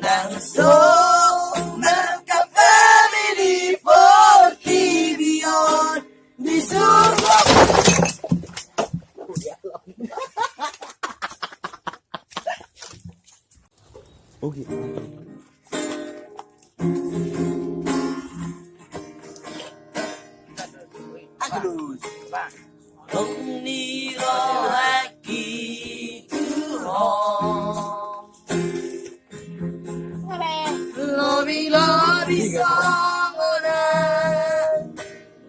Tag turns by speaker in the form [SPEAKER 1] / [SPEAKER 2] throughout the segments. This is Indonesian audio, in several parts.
[SPEAKER 1] Langsung menangkap kami di 40 Beyond di surga. Oke. Aduh, Bang. Niro lagi turun. Lobi songonan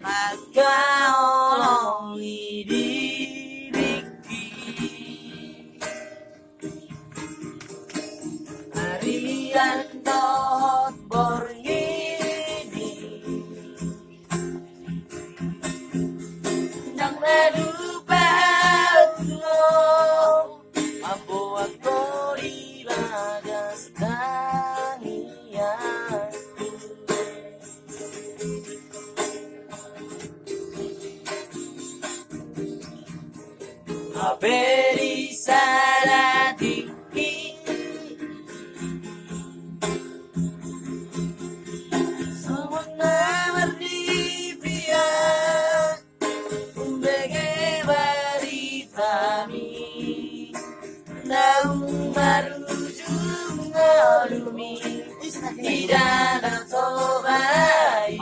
[SPEAKER 1] maka orang diriki harian dot borgini nang medupatno mabuat korilagas Beri sarati semua berdipia bege baritami naung marujung alumi tidak ada sobai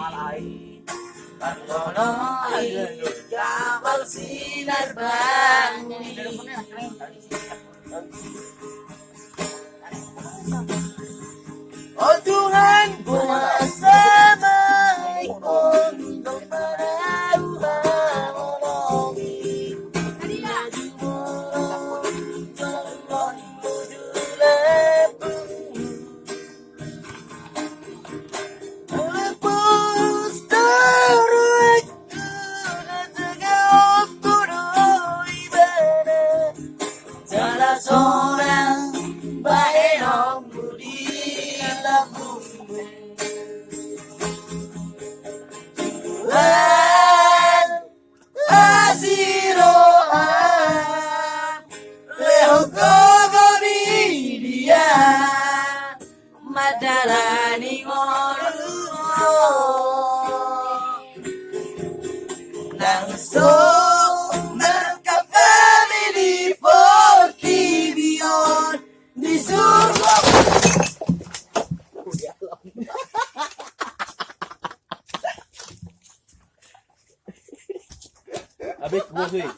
[SPEAKER 1] Pangonoi kapal sinar bangi Oh Tuhan kuasa maikon dong pararuha momongi Jangan lepung Melepus taruh salah seorang bahenong budi lambungmu Tuhan asirohan lehokogoni dia madalani ngoruo langsung menangkap kami di 40 Beyond di surga. Abis gua sih,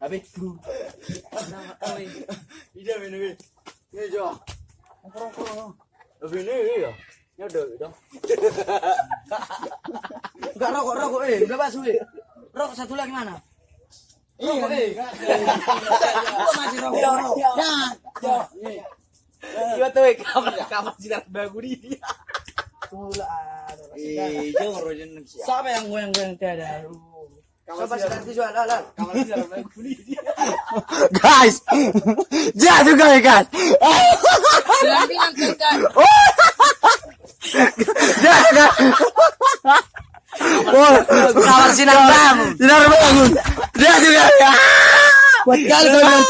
[SPEAKER 1] abis gua. Ida ini, ini jo. Kurang. Lebih ini ya, nyodok dong. Enggak rokok, udah basuh. Rokok satu lagi mana? Iya, masih rokok. Ya. Iya tuh, kamu jilat bagu dia. Tunggulah. Jangan rojen. Siapa yang goyang-goyang tiada? Coba sekarang dijual, lah. Kamu jilat bagu dia. Guys, jangan juga ya guys. Silahkan ngantarkan. Jangan. Oh, kawan sinar bangun. Dia juga ya. Buat kali kau